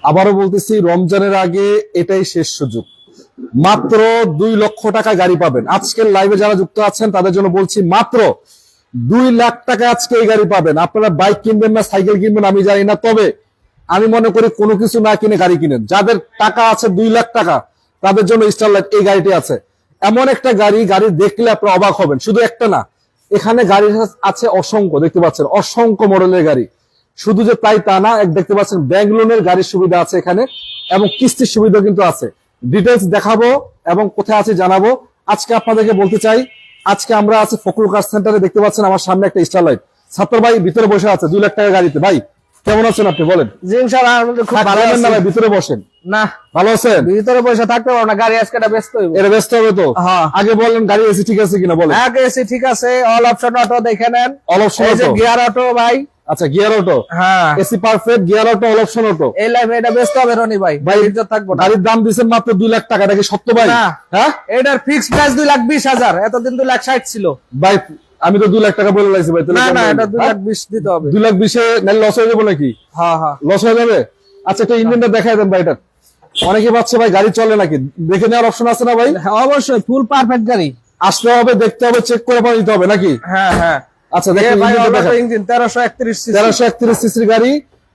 আবারও বলতেছি, রমজানের আগে এটাই শেষ সুযোগ। মাত্র 2 লক্ষ টাকা গাড়ি পাবেন। আজকের লাইভে যারা যুক্ত আছেন তাদের জন্য বলছি, মাত্র 2 লাখ টাকা আজকে এই গাড়ি পাবেন। আপনারা বাইক কিনবেন না সাইকেল কিনবেন আমি জানি না, তবে আমি মনে করি কোনো কিছু না কিনে গাড়ি কিনেন। যাদের টাকা আছে 2 লাখ টাকা, তাদের জন্য স্টারলাইট এই গাড়িটি আছে। এমন একটা গাড়ি দেখলে আপনারা অবাক হবেন। শুধু একটা না, এখানে গাড়ি আছে অসংখ্য, দেখতে পাচ্ছেন অসংখ্য মডেলের গাড়ি। শুধু যে তাই তা না, দেখতে পাচ্ছেন ব্যাংক লোনের গাড়ির সুবিধা আছে এখানে, এবং কিস্তির সুবিধা কিন্তু আছে। ডিটেলস দেখাবো এবং কোথায় আছে জানাবো। আজকে আপনাদেরকে বলতে চাই, আজকে আমরা আছি ফখরুল কার সেন্টারে। দেখতে পাচ্ছেন আমার সামনে একটা স্টারলাইট। ছাত্র ভাই ভিতরে বসে আছে 2 লাখ টাকা গাড়িতে। ভাই কেমন আছেন আপনি বলেন? জি ইনশাআল্লাহ খুব ভালো আছি। না ভাই ভিতরে বসেন। না ভালো আছেন? ভিতরে বসে থাকতে পারবো না, গাড়ি আজকে ব্যস্ত হইব। এটা ব্যস্ত হবে তো? হ্যাঁ। আগে বলেন গাড়ি এসি ঠিক আছে কিনা বলেন। আগে এসি ঠিক আছে, অল অপশন অটো দেখে নেন। অল অপশন এই যে অটো, গিয়ার অটো ভাই। আচ্ছা গিয়ার অটো, হ্যাঁ AC perfect, gear auto, all option auto. এই লাইভে এটা ব্যস্ত হবে রনি ভাই, ভাই ইজ্জত থাকবো না। গাড়ির দাম দিয়েছেন মাত্র 2 লাখ টাকা, এটা কি সত্য ভাই? না। হ্যাঁ এটার ফিক্সড প্রাইস 2,20,000, এতদিন 2,60,000 ছিল ভাই। আমি তো 2 লাখ টাকা বলে লাগছি ভাই। না না, এটা 2,20,000 দিতে হবে। 2 লাখ 20-এ নালে লস হয়ে যাবে নাকি? হ্যাঁ হ্যাঁ লস হয়ে যাবে। আচ্ছা একটা ইঞ্জিনটা দেখাই দেন ভাই। এটা অনেকে ভাবছে ভাই গাড়ি চলে নাকি, দেখে নেওয়ার অপশন আছে না ভাই? অবশ্যই ফুল পারফেক্ট গাড়ি। আসতে হবে, দেখতে হবে, চেক করে পরে নিতে হবে নাকি? হ্যাঁ হ্যাঁ। আচ্ছা দেখেন ভাই ইঞ্জিনটা দেখেন। Engine 1331 CC. 1331 সিসির গাড়ি,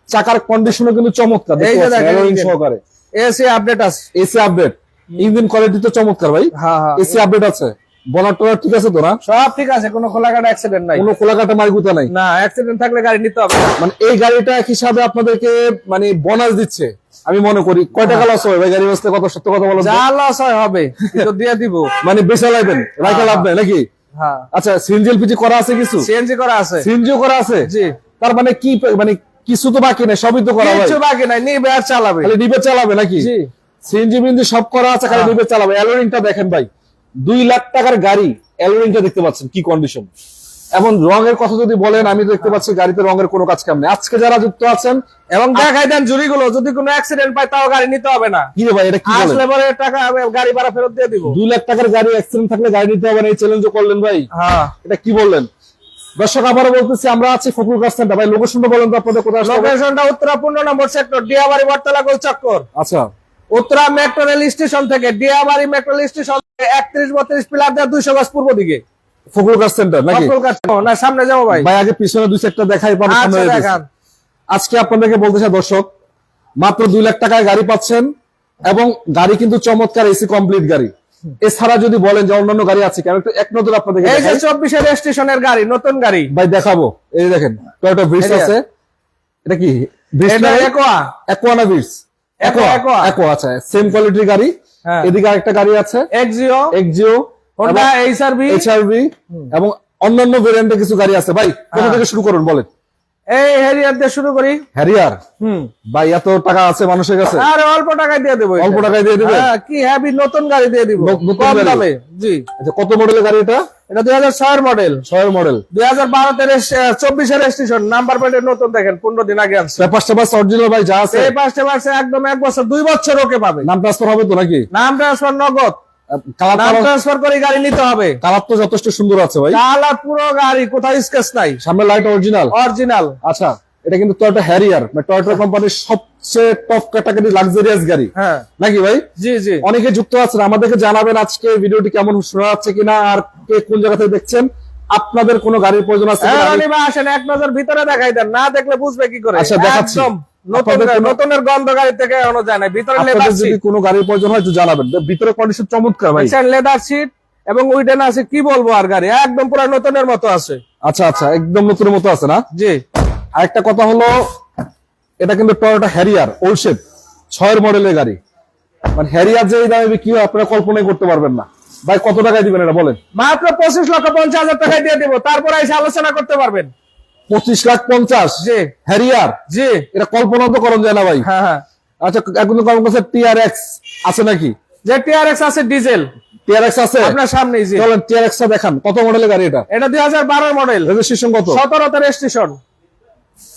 চাকার কন্ডিশনও কিন্তু চমৎকার। এই যে দেখেন অ্যালোয়িং ইঞ্জিন। সহকারে এসি আপডেট আছে। এসি আপডেট, ইঞ্জিন কোয়ালিটি তো চমৎকার ভাই। হ্যাঁ হ্যাঁ এসি আপডেট আছে, বনার টনার ঠিক আছে তো না? সব ঠিক আছে, কোনো খোলাকাটা অ্যাক্সিডেন্ট নাই। কোনো খোলাকাটা মারগুতা নাই। না, অ্যাক্সিডেন্ট থাকলে গাড়ি নিতে হবে। মানে এই গাড়িটা এক হিসাবে আপনাদেরকে মানে বোনাস দিচ্ছে আমি মনে করি। কয় টাকা লস হবে ভাই গাড়ি বেচতে? কত সত্য কথা বলো। যা লস হয় হবে, কিন্তু দিয়ে দিব। মানে বেচা লাইবেন, রাইখা লাভ নাই নাকি? হ্যাঁ আচ্ছা সিএনজি এলপিজি করা আছে কিছু? সিএনজি করা আছে। সিএনজিও করা আছে? জি। তার মানে কি, মানে কিছু তো বাকি নেই, সবই তো করা ভাই। কিছু বাকি নাই, নিবে আর চালাবে। খালি নিবে চালাবে নাকি? জি। সিএনজি বিনজি সব করা আছে, খালি নিবে চালাবে। অ্যালোরিংটা দেখেন ভাই, 2 লাখ টাকার গাড়ি, অ্যালোরিংটা দেখতে পাচ্ছেন কি কন্ডিশন। এবং রঙের কথা যদি বলেন, আমি দেখতে পাচ্ছি গাড়িতে রঙের কোনো কাজ কাম নেই। আজকে যারা যুক্ত আছেন এবং দেখাই দেন জুরিগুলো, যদি কোনো অ্যাক্সিডেন্ট পায় তাও গাড়ি নিতে হবে না। কি রে ভাই এটা কি বলেন? আসলে পরে টাকা গাড়ি ভাড়া ফেরত দিয়ে দিব। 2 লাখ টাকার গাড়ি অ্যাক্সিডেন্ট থাকলে গাড়ি নিতে হবে না, এই চ্যালেঞ্জও করলেন ভাই। হ্যাঁ এটা কি বললেন? দর্শক আবারও বলতেছি, আমরা আছি ফখরুল কার সেন্টার। ভাই লোকেশনটা বলেন তো আপনাদের কোথায় আসতে হবে? লোকেশনটা উত্তরা 15 নম্বর সেক্টর, ডিয়াবাড়ি বটতলা গোল চক্কর। আচ্ছা উত্তরা মেট্রো রেল স্টেশন থেকে, ডিয়াবাড়ি মেট্রো রেল স্টেশন থেকে 31-32 পিলার দিয়ে 200 গজ পূর্ব দিকে ফখরুল কার সেন্টার নাকি? না সামনে যাবো ভাই। ভাই আগে পিছনে 2-4টা দেখাই পাবো। আচ্ছা দেখান। আজকে আপনাদেরকে বলতে চাই দর্শক, মাত্র 2 লাখ টাকায় গাড়ি পাচ্ছেন, এবং গাড়ি কিন্তু চমৎকার এসি কমপ্লিট গাড়ি। এছাড়া যদি বলেন যে অন্যান্য গাড়ি আছে, কেন একটু এক নজর আপনাদেরকে এই যে দেখাই। 24 রেজিস্ট্রেশনের গাড়ি, নতুন গাড়ি ভাই দেখাবো। এই যে দেখেন টয়োটা ব্রিজ আছে। এটা কি ব্রিজ? এটা একোয়া। একোয়া না ব্রিজ? একোয়া। একোয়া, আচ্ছা সেম কোয়ালিটির গাড়ি। হ্যাঁ। এদিকে আরেকটা গাড়ি আছে Axio, Axio, Honda HRV, HRV, এবং অন্যান্য ভেরিয়েন্টের কিছু গাড়ি আছে। ভাই কোথা থেকে শুরু করুন বলেন? এই হ্যারিয়ার দিয়ে শুরু করি। হ্যারিয়ার। ভাই এত টাকা আছে মানুষের কাছে? আরে অল্প টাকায় দিয়ে দেবো। অল্প টাকায় দিয়ে দিবেন? হ্যাঁ, কি হ্যাভি নতুন গাড়ি দিয়ে দিব নতুন কম গাড়ি? দামে। জি। আচ্ছা কত মডেলের গাড়ি এটা? এটা 2006 এর মডেল। 6 এর মডেল। 2012 তে 24 এর রেজিস্ট্রেশন, নাম্বার প্লেট নতুন, দেখেন 15 দিন আগে আনছে। পেপার অরিজিনাল ভাই যা আছে? এই পাঁচটা মাসে একদম 1 বছর 2 বছর ওকে পাবে। নাম ট্রান্সফার হবে তো নাকি? নাম ট্রান্সফার নগদ, নাম ট্রান্সফার করে গাড়ি নিতে হবে। কালার তো যথেষ্ট সুন্দর আছে ভাই। কালার পুরো গাড়ি, কোথাও স্কেচ নাই। সামনে লাইট অরিজিনাল। অরিজিনাল। আচ্ছা এটা কিন্তু টয়োটা হ্যারিয়ার, মানে টয়োটা কোম্পানির সবচেয়ে টপ ক্যাটাগরি লাক্সারিয়াস গাড়ি হ্যাঁ নাকি ভাই? জি জি। অনেকে যুক্ত আছেন, আমাদেরকে জানাবেন আজকে ভিডিওটি কেমন শোনা যাচ্ছে কিনা, আর কে কোন জায়গা থেকে দেখছেন, আপনাদের কোনো গাড়ির প্রয়োজন আছে কিনা। রনি ভাই আসেন, এক নজর ভিতরে দেখাই দেন, না দেখলে বুঝবে কি করে। আচ্ছা, দেখাচ্ছি। একদম নতুন আপনাদের কোনো- নতুনের গন্ধ গাড়ি থেকে এখনো যায় না। ভিতরে আপনাদের লেদার যদি সিট, কোনো গাড়ির প্রয়োজন হয় তো জানাবেন। ভিতরে কন্ডিশন চমৎকার ভাই। লেদার সিট এবং উইডেন আছে, কি বলবো আর গাড়ি একদম পুরো নতুনের মতো আছে। আচ্ছা আচ্ছা একদম নতুনের মতো আছে না? জি। আরেকটা কথা হলো, এটা কিন্তু টয়োটা হ্যারিয়ার ওল্ড শেপ 6 এর মডেলের গাড়ি। মানে হ্যারিয়ার যে দামে বিক্রি হয় আপনারা কল্পনাই করতে পারবেন না। ভাই কত টাকায় দিবেন এটা বলেন? মাত্র 25,50,000 টাকায় দিয়ে দিব, তারপর এসে আলোচনা করতে পারবেন। 25,50,000? জি হ্যারিয়ার? জি। এটা কল্পনা তো করেন যায় না ভাই। হ্যাঁ হ্যাঁ। আচ্ছা এখন তো কম কাছে টিআরএক্স আছে নাকি? যে টিআরএক্স আছে ডিজেল, টিআরএক্স আছে আপনার সামনেই। জি। চলেন টিআরএক্স টা দেখান। কত মডেলের গাড়ি এটা? এটা 2012 মডেল, রেজিস্ট্রেশন কত? 17 তে রেজিস্ট্রেশন।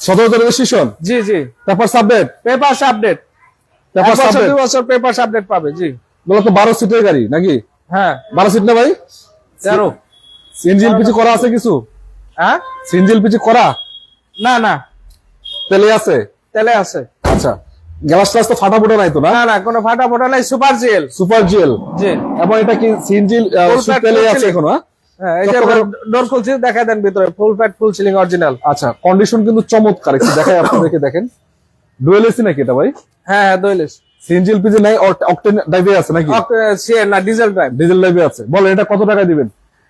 17 রেজিস্ট্রেশন? জি জি। Paper update? Paper update, paper 2 update বছর পেপার আপডেট পাবে। জি। বলো তো 12 সিটের গাড়ি নাকি? হ্যাঁ 12 সিট না ভাই? 13। সিএনজি এলপিজি করা আছে কিছু? হ্যাঁ সিএনজি এলপিজি করা? না না, তেলে আছে? তেলে আছে। আচ্ছা, গ্লাস টাস তো ফাটা ফোটা নাই তো না? না না, কোনো ফাটা ফোটা নাই, সুপার জিএল। Super GL. জি। এবং এটা কি সিএনজি তেলে আছে এখন? হ্যাঁ, এই যে ডোর খুলছি, দেখা দেন ভিতরে full fat full ceiling original. আচ্ছা, কন্ডিশন কিন্তু চমৎকার, একটু দেখাই আপনাদেরকে, দেখেন। ডুয়েল এসি নাকি এটা ভাই? হ্যাঁ হ্যাঁ, দইলেস। সিএনজি এলপিজি নাই, অকটেন ড্রাইভে আছে নাকি? সিএন না, ডিজেল ড্রাইভ। ডিজেল ড্রাইভে আছে। বলেন এটা কত টাকা দিবেন?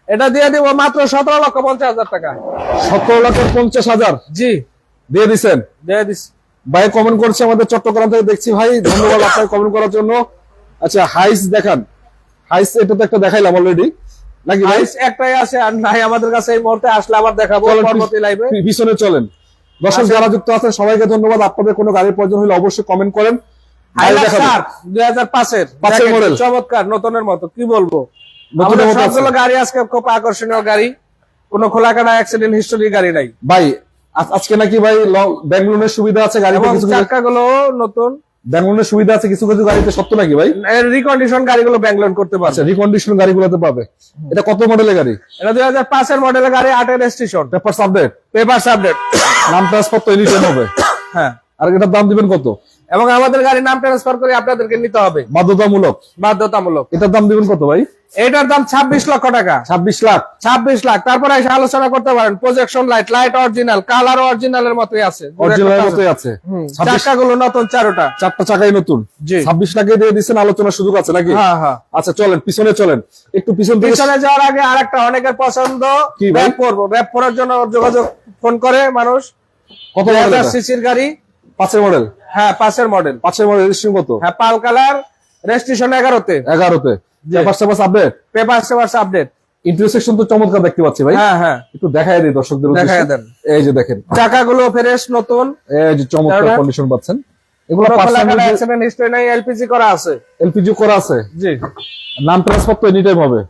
এটা দিয়ে দিব মাত্র 17,50,000 টাকা। 17,50,000 জি, দিয়ে দিচ্ছেন? দিয়ে দিস। ভাই কমেন্ট করছে আমাদের চট্টগ্রাম থেকে, দেখছি ভাই, ধন্যবাদ আপনাকে কমেন্ট করার জন্য। আচ্ছা, হাইস দেখান। হাইস এটা তো একটা দেখাইলাম অলরেডি নাকি ভাই? প্রাইস একটাই আছে, আর নাই আমাদের কাছে। এই মুহূর্তে আসলে আবার দেখাবো চলেন, পরবর্তী লাইভে। পিছনে চলেন। দর্শক যারা যুক্ত আছেন সবাইকে ধন্যবাদ। আপনাদের কোনো গাড়ির প্রয়োজন হলে অবশ্যই কমেন্ট করেন। হাইলাক্স 2005 এর 5 এর মডেল, চমৎকার, নতুনের মতো, কি বলবো। নতুনের আমাদের মতো আছে। সবগুলো গাড়ি আজকে খুব আকর্ষণীয় গাড়ি, কোনো খোলাকাটা অ্যাক্সিডেন্ট হিস্টোরি গাড়ি নাই। ভাই আজকে নাকি ভাই ব্যাংক লোনের সুবিধা আছে গাড়িতে, এবং কিছু কিছু চাকাগুলো নতুন, ব্যাংক লোনের সুবিধা আছে কিছু কিছু গাড়িতে, সত্য নাকি ভাই? রিকন্ডিশন গাড়িগুলো ব্যাংলোন করতে আচ্ছা, পারছে। রিকন্ডিশন গাড়িগুলোতে পাবে। এটা কত মডেলের গাড়ি? এটা 2005 এর মডেলের গাড়ি, 8 এর registration, papers update, papers update. নাম ট্রান্সফার তো এনি টাইম হবে। হ্যাঁ, আর এটার দাম দিবেন কত? এবং আমাদের গাড়ি নাম ট্রান্সফার করে আপনাদেরকে নিতে হবে, বাধ্যতামূলক। বাধ্যতামূলক। এটার দাম দিবেন কত ভাই? এটার দাম 26 লক্ষ টাকা। 26 লাখ। 26 লাখ। তারপরে এসে আলোচনা করতে পারেন। Projection light, light original, colour অরিজিনালের মতোই আছে, অরিজিনাল মতোই আছে। 26 চাকাগুলো নতুন, চারোটা। চারটা চাকাই নতুন। জি। 26 লাখে দিয়ে দিচ্ছেন, আলোচনার সুযোগ আছে নাকি? হ্যাঁ হ্যাঁ। আচ্ছা চলেন, পিছনে চলেন, একটু পিছন থেকে। পিছনে যাওয়ার আগে আরেকটা অনেকের পছন্দ, কি ভাই? র‍্যাপ করবো। র‍্যাপ করার জন্য যোগাযোগ ফোন করে মানুষ। কত মডেল? 2000 সিসির গাড়ি। 5 এর মডেল। হ্যাঁ, 5 এর মডেল। 5 এর মডেল, রেজিস্ট্রেশন কত? হ্যাঁ, পাল কালার, রেজিস্ট্রেশন 11 তে। 11 তে। Papers update, papers update. Intersection তো চমৎকার দেখতে পাচ্ছি ভাই। হ্যাঁ হ্যাঁ, একটু দেখাই দিই দর্শকদের উদ্দেশ্যে। দেখায় দেন। এই যে দেখেন, চাকাগুলো ফ্রেশ নতুন, এই যে চমৎকার চারটা। কন্ডিশন পাচ্ছেন। এগুলো কোনো পার্সোনাল খোলাকাটা অ্যাক্সিডেন্ট হিস্টরি নাই, এলপিজি করা আছে। এলপিজি করা আছে। জি। নাম ট্রান্সফার তো এনি টাইম হবে।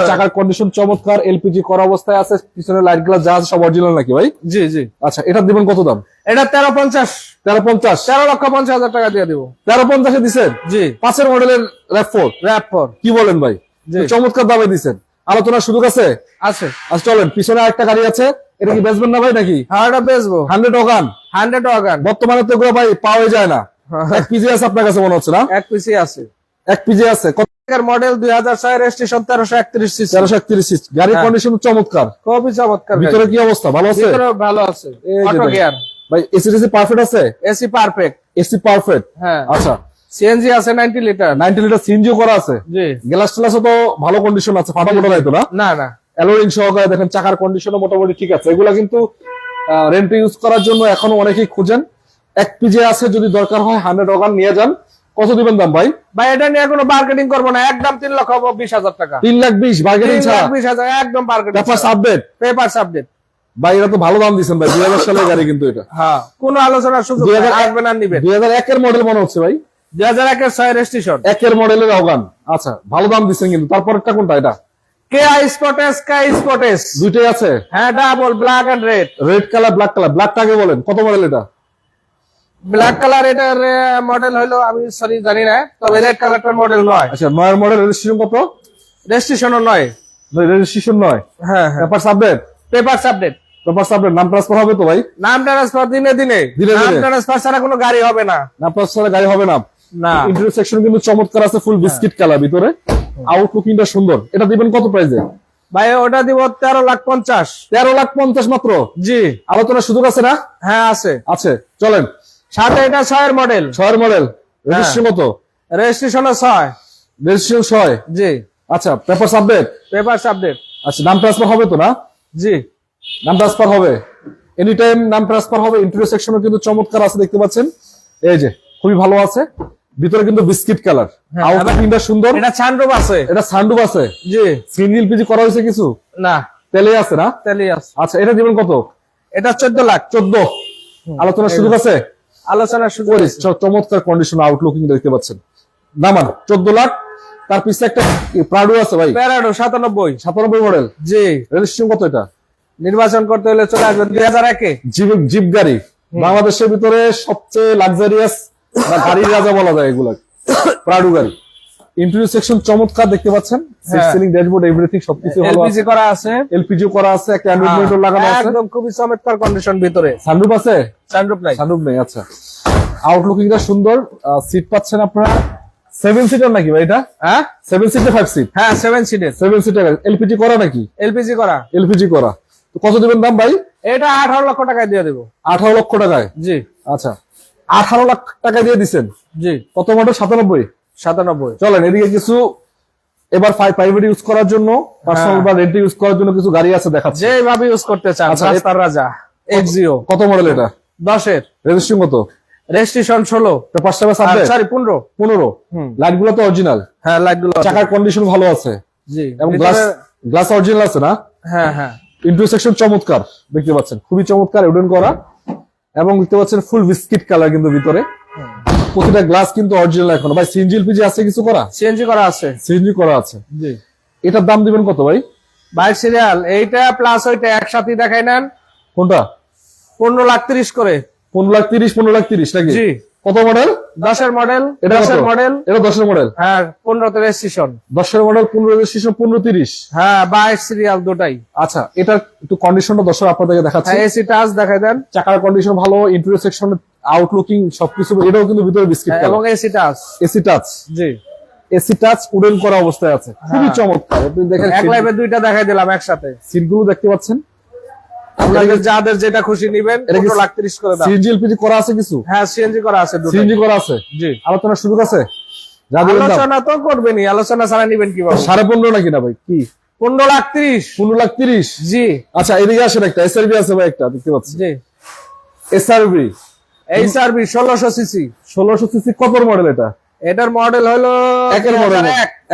চাকার কন্ডিশন চমৎকার, এলপিজি করা অবস্থায় আছে, পিছনে লাইট গুলো যা আছে সব অরিজিনাল নাকি ভাই? জি জি। আচ্ছা, এটা দিবেন কত দাম? এটা 1350, 1350। 13,50,000 টাকা দিয়ে দিব। 1350 এ দিচ্ছেন? জি। 5 এর মডেলের RAV4। র‍্যাপ4। কি বলেন ভাই? জি। চমৎকার দামে দিচ্ছেন, আলোচনার সুযোগ আছে। আছে। আচ্ছা চলেন, পিছনে আরেকটা গাড়ি আছে, এটা কি বেচবেন না ভাই নাকি? হ্যাঁ, এটা বেচবো। 100 ওগান। 100 ওয়াগন। বর্তমানে তো এগুলো ভাই পাওয়া যায় না। এক পিজি আছে আপনার কাছে মনে হচ্ছে না? এক পিসি আছে। এক পিজি আছে। কত? Model 2006 registration, 1331 CC. 1331 সিসি। গাড়ির হ্যাঁ। কন্ডিশন চমৎকার। খুবই চমৎকার। ভিতরে কি অবস্থা? ভালো আছে? ভিতরে ভালো আছে। এই যে অটো দেখেন। গিয়ার। ভাই এসি পারফেক্ট আছে? AC perfect. AC perfect. হ্যাঁ। আচ্ছা, সিএনজি আছে 90 লিটার। 90 লিটার সিএনজিও করা আছে। জি। গ্লাস টালাসও তো ভালো কন্ডিশন আছে, ফাটা মোটা নাই তো না? না না। অ্যালোরিং সহকারে দেখেন, চাকার কন্ডিশনও মোটামুটি ঠিক আছে। এগুলা কিন্তু রেন্টে ইউজ করার জন্য এখনো অনেকেই খুঁজেন। এক পিজে আছে, যদি দরকার হয় 100 ওগান নিয়ে যান। কত দিবেন দাম ভাই? ভাই এটা নিয়ে কোনো মার্কেটিং করবো না, একদম 3,20,000 টাকা। 3,20,000 বার্গেনিং ছাড়া। 3,20,000 একদম marketing. Papers update. Papers update. ভাই এটা তো ভালো দাম দিচ্ছেন ভাই, 2000 সালের গাড়ি কিন্তু এটা। হ্যাঁ, কোনো আলোচনার সুযোগ নাই, আসবেন আর নিবেন। 2001 এর মডেল মনে হচ্ছে ভাই। 2001 এর 6 রেজিস্ট্রেশন। 1 এর মডেলের ওগান। আচ্ছা, ভালো দাম দিচ্ছেন কিন্তু। তারপরেরটা কোনটা এটা? কেয়া স্পটেস, কাই স্পটেস। দুইটাই আছে? হ্যাঁ, double black and red. Red colour, black colour. ব্ল্যাকটাকে বলেন, কত মডেল এটা? ব্ল্যাক কালার এটার মডেল হলো, আমি সরি জানি না, তবে রেড কালারটার মডেল নয়। আচ্ছা, 9 এর মডেল, রেজিস্ট্রেশন কত? রেজিস্ট্রেশনও নয়। রেজিস্ট্রেশন নয়। হ্যাঁ হ্যাঁ। Papers update. Papers update. Papers update. নাম ট্রান্সফার হবে তো ভাই? নাম ট্রান্সফার দিনে দিনে। দিনে নাম দিনে। ট্রান্সফার ছাড়া কোনো গাড়ি হবে না। নাম ট্রান্সফারে গাড়ি হবে না। না। ইন্টারসেকশন কিন্তু চমৎকার আছে, ফুল বিস্কিট কালার ভিতরে। আউটলুকিংটা সুন্দর। এটা দিবেন কত প্রাইসে? ভাই ওটা দিব 13,50,000। 13,50,000 মাত্র? জি। আলোচনার সুযোগ আছে না? হ্যাঁ আছে। আছে, চলেন। সাথে এটা 6 এর মডেল। 6 এর মডেল, রেজিস্ট্রেশন কত? রেজিস্ট্রেশনও 6। রেজিস্ট্রেশন 6। জি। আচ্ছা, পেপারস আপডেট। Papers update. আচ্ছা, নাম ট্রান্সফার হবে তো না? জি। নাম ট্রান্সফার হবে, এনি টাইম নাম ট্রান্সফার হবে। ইন্টেরিয়র সেকশনও কিন্তু চমৎকার আছে, দেখতে পাচ্ছেন। এই যে খুবই ভালো আছে, ভিতরে কিন্তু বিস্কিট কালার। আউটলুকিংটা সুন্দর। এটা সানরুফ আছে। এটা সানরুফ আছে। জি। সিঙ্গেল পিজি করা হয়েছে কিছু? না। তেলে আছে না? তেলি আছে। আচ্ছা, এটা দিবেন কত? এটা 14 লাখ। 14। আলোচনার সুযোগ আছে? আলোচনার সুযোগ আছে। চমৎকার কন্ডিশন, আউটলুকিং দেখতে পাচ্ছেন। নামান 14 লাখ। তার পিছে একটা প্রাডো আছে ভাই, প্যারাডো 97। 97 মডেল। জি। রেজিস্ট্রেশন কত এটা? নির্বাচন করতে হলে চলে আসবেন 2001-এ। জিপ গাড়ি বাংলাদেশের ভিতরে সবচেয়ে লাক্সারিয়াস বা গাড়ির রাজা বলা যায় এগুলা, প্রাডো গাড়ি। ইন্টেরিয়র সেকশন চমৎকার দেখতে পাচ্ছেন, সিট হ্যাঁ। সিলিং ড্যাশবোর্ড এভরিথিং সবকিছু ভালো এলপিজি আছে, করা আছে, এলপিজিও করা আছে, একটা অ্যান্ড্রয়েড হ্যাঁ, মনিটর লাগানো আছে, একদম খুবই চমৎকার কন্ডিশন ভিতরে। সানরুফ আছে, সানরুফ নাই। সানরুফ নেই, আচ্ছা। আউটলুকিংটা সুন্দর, সিট পাচ্ছেন আপনারা 7 সিটার নাকি ভাই এটা? হ্যাঁ 7 সিট না 5 সিট? হ্যাঁ 7 সিটের 7 সিটার। এলপিজি করা নাকি? এলপিজি করা। এলপিজি করা। তো কত দিবেন দাম ভাই? এটা 18 লক্ষ টাকায় দিয়ে দেবো। 18 লক্ষ টাকায়? জি আচ্ছা, 18 লাখ টাকা দিয়ে দিচ্ছেন। জি কত মডেল? 97। 97। চলেন এদিকে কিছু এবার প্রাইভেট ইউজ করার জন্য, পার্সোনাল বা রেন্ট ইউজ করার জন্য কিছু গাড়ি আছে দেখাচ্ছি। যেভাবে ইউজ করতে চান। আচ্ছা, রাস্তার রাজা এক্সিও কত মডেল এটা? 10-এর রেজিস্ট্রেশন কত? রেজিস্ট্রেশন 16। পেপারস টাইপার সাবজেক্ট? সরি 15। 15। হুম। লাইট গুলো তো অরিজিনাল, হ্যাঁ লাইট গুলো আছে। চাকার কন্ডিশন ভালো আছে জি এবং ভিতরে- গ্লাস অরিজিনাল আছে না? হ্যাঁ হ্যাঁ ইন্টারসেকশন চমৎকার দেখতে পাচ্ছেন, খুবই চমৎকার উডেন করা, এবং দেখতে পাচ্ছেন ফুল বিস্কিট কালার কিন্তু ভিতরে, প্রতিটা গ্লাস কিন্তু অরিজিনাল। এখন ভাই সিএনজি এলপিজি আছে কিছু করা? সিএনজি করা আছে। সিএনজি করা আছে। জি এটার দাম দিবেন কত ভাই? 22 সিরিয়াল এইটা প্লাস ওইটা একসাথে দেখাই নেন, কোনটা? 15,30,000 করে। 15,30,000, 15,30,000 নাকি? জি কত মডেল? 10-এর মডেল। এটা 10-এর কত? মডেল। এটা 10-এর মডেল। হ্যাঁ 15তে রেজিস্ট্রেশন। 10-এর মডেল, 15 রেজিস্ট্রেশন, 15,30,000। হ্যাঁ 22 সিরিয়াল দুটাই। আচ্ছা, এটা একটু কন্ডিশনটা দর্শক আপনাদেরকে দেখাচ্ছি। হ্যাঁ এসি টাচ দেখাই দেন। চাকার কন্ডিশন ভালো, ইন্টেরিয়র সেকশন, আউটলুকিং সবকিছু, এটাও কিন্তু ভিতরে বিস্কিট হ্যাঁ, এবং এসি টাচ। এসি টাচ, জি এসি টাচ উডেন করা অবস্থায় আছে, খুবই চমৎকার। আপনি দেখেন এক লাইভে দুইটা দেখাই দিলাম একসাথে। সিটগুলো দেখতে পাচ্ছেন, আপনাদের যাদের যেটা খুশি নিবেন এটা কি 15,30,000 করে দাম। সিএনজি এলপিজি করা আছে কিছু? হ্যাঁ সিএনজি করা আছে দুটো। সিএনজি করা আছে, জি আলোচনার সুযোগ আছে? যা দিবেন দাম আলোচনা তো করবেনই, আলোচনা ছাড়া নিবেন কিভাবে? 15.5 নাকি না ভাই? কি 15,30,000? 15,30,000? জি আচ্ছা, এদিকে আসেন, একটা এসআরবি আছে ভাই, একটা দেখতে পাচ্ছি জি এসআরবি, এই সার্ভি 1600 সিসি। 1600 সিসি। কত মডেল এটা? এটার মডেল হলো একের মডেল,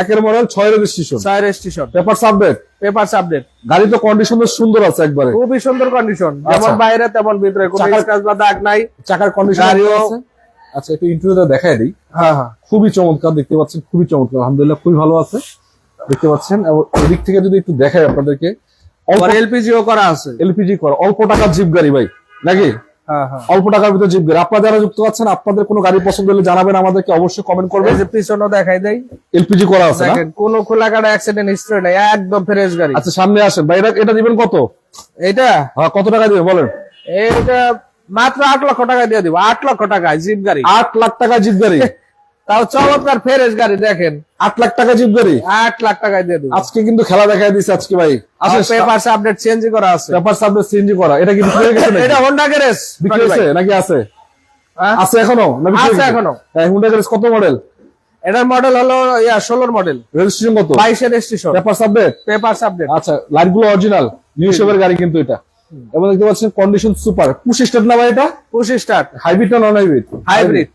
একের model, 6 registration, 6 registration, paper update, papers update. গাড়ি তো কন্ডিশন সুন্দর আছে একবারে, খুবই সুন্দর কন্ডিশন, যেমন আচ্ছা। বাইরে তেমন ভিতরে কোনো চাকার- স্ক্র্যাচ বা দাগ নাই। চাকার কন্ডিশন গাড়িও- আছে। আচ্ছা, একটু ইন্টারভিউটা দেখায় দিই। হ্যাঁ হ্যাঁ খুবই চমৎকার দেখতে পাচ্ছেন, খুবই চমৎকার, আলহামদুলিল্লাহ খুবই ভালো আছে দেখতে পাচ্ছেন। এবং এদিক থেকে যদি একটু দেখাই আপনাদেরকে, আর এলপিজিও করা আছে। এলপিজি করা, অল্প টাকার জিপ গাড়ি ভাই নাকি? হ্যাঁ হ্যাঁ অল্প টাকার ভিতরে জিপ গাড়ি। আপনারা যারা যুক্ত আছেন, আপনাদের কোনো গাড়ি পছন্দ হলে জানাবেন আমাদেরকে, অবশ্যই কমেন্ট করবেন। এই যে পিছনও দেখাই দেই, এলপিজি করা আছে না? দেখেন কোনো খোলাকাটা অ্যাক্সিডেন্ট হিস্ট্রি নাই, একদম ফ্রেশ গাড়ি। আচ্ছা, সামনে আসেন ভাই, এটা দিবেন কত? এইটা হ্যাঁ, কত টাকা দিবেন বলেন? এইটা মাত্র 8 লক্ষ টাকা দিয়ে দিব। 8 লক্ষ টাকায় জিপ গাড়ি, 8 লাখ টাকা জিপ গাড়ি? তাও চমৎকার ফ্রেশ গাড়ি। দেখেন 8 লাখ টাকা জিপ গাড়ি 8 লাখ টাকায় দিয়ে দিব। আজকে কিন্তু খেলা দেখাই দিচ্ছে আজকে ভাই। আসেন, পেপারস আপডেট চেঞ্জ করা আছে। পেপার সাবজেক্ট সিএনজি করা, এটা কি বিক্রি হয়ে গেছে নাকি? এটা হোন্ডা গ্যারেজ বিক্রি হয়েছে নাকি আছে? হ্যাঁ? আছে এখনো না বিক্রি আছে হয়ে গেছে? এখনো। হ্যাঁ, হুন্ডা গ্যারেজ কত মডেল? এটার মডেল হলো 16 মডেল, রেজিস্ট্রেশন কত? 22 এর registration, paper subject? Papers update. আচ্ছা, লাইট গুলো অরিজিনাল, নিউ শেপের গাড়ি কিন্তু এটা, এবং দেখতে পাচ্ছেন কন্ডিশন সুপার। পুশ স্টার্ট না ভাই এটা? পুশ স্টার্ট, হাইব্রিড না নন হাইব্রিড? হাইব্রিড,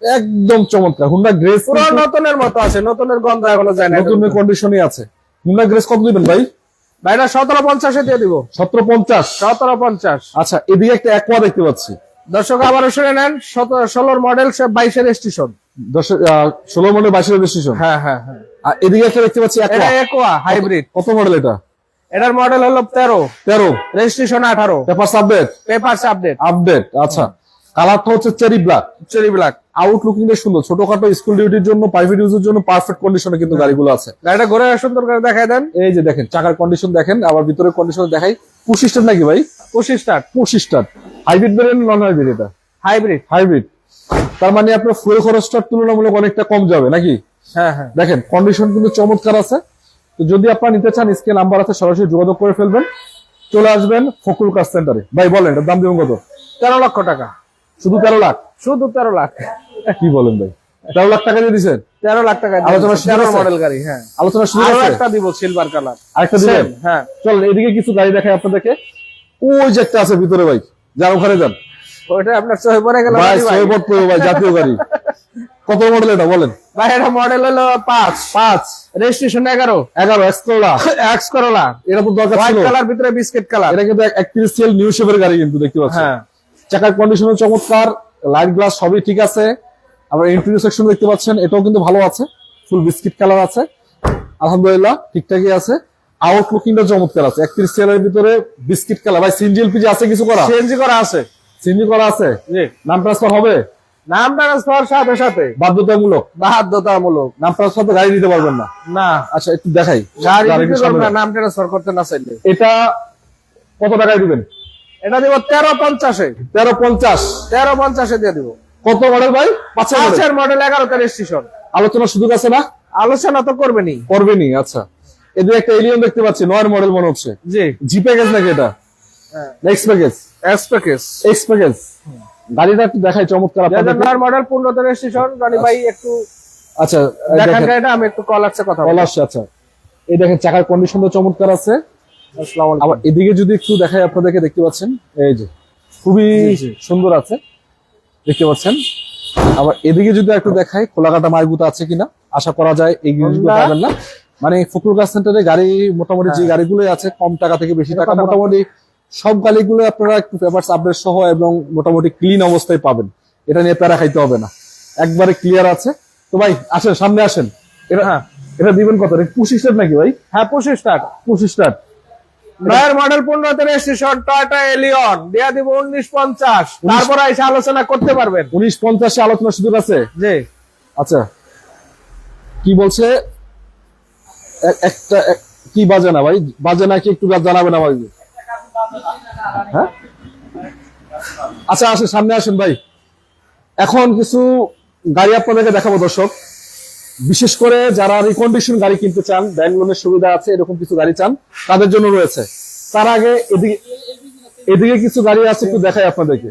একদম চমৎকার। হুন্ডা গ্রেস পুরো নতুনের মতো আছে, নতুনের গন্ধ এখনো যায় না। নতুন কন্ডিশনই আছে। হুন্ডা গ্রেস কত দিবেন ভাই? ভাইটা 1750 এ দিয়ে দিব। 1750? 1750। আচ্ছা, এদিকে একটা অ্যাকোয়া দেখতে পাচ্ছি। দর্শক আবারও শুনে নেন, 16 মডেল, 22 এর রেজিস্ট্রেশন। 16 model, 22 registration. হ্যাঁ হ্যাঁ হ্যাঁ, আর এদিকে একটা দেখতে পাচ্ছি এটা অ্যাকোয়া। Aqua hybrid. কত মডেল এটা? এটার মডেল হলো 13, 13, registration 18, paper update? Papers update, update. আচ্ছা, কালারটা হচ্ছে চেরি ব্ল্যাক, চেরি ব্ল্যাক। আউটলুকিং টা সুন্দর, ছোটখাটো স্কুল ডিউটির জন্য, প্রাইভেট ইউজের জন্য পারফেক্ট কন্ডিশনে কিন্তু গাড়িগুলো আছে। গাড়িটা ঘুরে সুন্দর করে দেখাই দেন। এই যে দেখেন, চাকার কন্ডিশন দেখেন, আবার ভিতরের কন্ডিশন দেখাই। পুশ স্টার্ট নাকি ভাই? Push start, push start. Hybrid variant non hybrid? এটা হাইব্রিড। হাইব্রিড, তার মানে আপনার ফুয়েল খরচটা তুলনামূলক অনেকটা কম যাবে নাকি? হ্যাঁ হ্যাঁ, দেখেন কন্ডিশন কিন্তু চমৎকার আছে। তো যদি আপনারা নিতে চান, স্ক্রিনে নাম্বার আছে, সরাসরি যোগাযোগ করে ফেলবেন, চলে আসবেন ফকুল কার সেন্টারে। ভাই বলেন, এটার দাম দিবেন কত? 13 লক্ষ টাকা। শুধু 13 লাখ? শুধু 13 লাখ। কি বলেন ভাই, 13 লাখ টাকা দিয়ে দিচ্ছেন? 13 লাখ টাকা আলোচনা সুযোগ 13 আছে? মডেল গাড়ি। হ্যাঁ, আলোচনা শুরু আরো আছে? একটা দিব সিলভার কালার। আরেকটা দিবেন? হ্যাঁ, চলেন এদিকে কিছু গাড়ি দেখাই আপনাদেরকে। ওই যে একটা আছে ভিতরে ভাই, যান ওখানে যান ওইটা আপনার চোখে পড়ে গেল ভাই। নাকি ভাই? সৈবত প্রো ভাই, জাতীয় গাড়ি। কত মডেল এটা বলেন? ভাই এটা মডেল হলো 5, রেজিস্ট্রেশন 11, 11 এক্সকোলা। এক্স করোলা, এটা তো দরকার হোয়াইট ছিল। কালার ভিতরে বিস্কিট কালার। এটা কিন্তু 31 সিএল নিউ শেপের গাড়ি কিন্তু দেখতে পাচ্ছেন। হ্যাঁ, চাকার কন্ডিশন চমৎকার, লাইট গ্লাস সবই ঠিক আছে। আবার ইন্টেরিয়র সেকশন দেখতে পাচ্ছেন, এটাও কিন্তু ভালো আছে, ফুল বিস্কিট কালার আছে, আলহামদুলিল্লাহ ঠিকঠাকই আছে। আউটলুকিংটা চমৎকার আছে, 31 সিএল এর ভিতরে বিস্কিট কালার। ভাই সিএনজি এলপিজি আছে কিছু করা? সিএনজি করা আছে। সিএনজি করা আছে? জি, নাম ট্রান্সফার হবে? নাম ট্রান্সফার সাথে সাথে বাধ্যতামূলক? বাধ্যতামূলক। নাম ট্রান্সফার তো গাড়ি দিতে পারবেন না। না, আচ্ছা একটু দেখাই। গাড়ি গাড়ির বিক্রি সামনে করবে না, দাও। নাম ট্রান্সফার করতে না চাইলে। এটা কত টাকায় দিবেন? এটা দিব 1350-এ। 1350? 1350-এ দিয়ে দিব। কত মডেল ভাই? 5 মডেল 11তে রেজিস্ট্রেশন। আলোচনার সুযোগ আছে না? আলোচনা তো করবেনি। করবেনি। আচ্ছা, এদের একটা এলিয়ন দেখতে পাচ্ছি, 9 মডেল মনে হচ্ছে। জি, জি প্যাকেজ নাকি এটা? Next package, x package. X package. গাড়িটা একটু দেখাই, চমৎকার আপনাদের। 2009 মডেল 15তে রেজিস্ট্রেশন। রনি ভাই একটু আচ্ছা দেখান দেখেন, গাড়িটা, আমি একটু কল আসছে কথা কল বলবো। আসছে। আচ্ছা, এই দেখেন চাকার কন্ডিশন তো চমৎকার আছে। আসসালামু আলাইকুম। আবার এদিকে যদি একটু দেখাই আপনাদেরকে, দেখতে পাচ্ছেন এই যে খুবই জি। সুন্দর আছে, দেখতে পাচ্ছেন। আবার এদিকে যদি একটু দেখাই, খোলাকাটা মারগুতা আছে কিনা, আশা করা যায় এই জিনিসগুলো Honda। পাবেন না। মানে ফকুর কার সেন্টারে গাড়ি মোটামুটি যে গাড়িগুলো আছে কম টাকা থেকে বেশি টাকা, কথা বল। মোটামুটি সব গাড়িগুলো আপনারা একটু পেপারস আপডেট সহ এবং মোটামুটি ক্লিন অবস্থায় পাবেন। এটা নিয়ে প্যারা খাইতে হবে না, একবারে ক্লিয়ার আছে। তো ভাই আসেন, সামনে আসেন। এটা হ্যাঁ এটা দিবেন কত? 25 স্টার্ট নাকি ভাই? হ্যাঁ, 25 স্টার্ট। 25 স্টার্ট। 9 মডেল 15তে রেজিস্ট্রেশন, টয়োটা এলিয়ন দিয়া দিব 1950। তারপর এসে আলোচনা করতে পারবেন। 1950 আলোচনার সুযোগ আছে। জি, আচ্ছা, কি বলছে? একটা কি বাজে না ভাই? বাজে নাকি একটু জানাবেন আমাকে। হ্যাঁ, আচ্ছা আসেন, সামনে আসেন ভাই। এখন কিছু গাড়ি আপনাদেরকে দেখাবো দর্শক, বিশেষ করে যারা রিকন্ডিশন গাড়ি কিনতে চান, ব্যাংক লোনের সুবিধা আছে, এরকম কিছু গাড়ি চান, তাদের জন্য রয়েছে। তার আগে এদিকে কিছু গাড়ি আছে, একটু দেখাই আপনাদেরকে।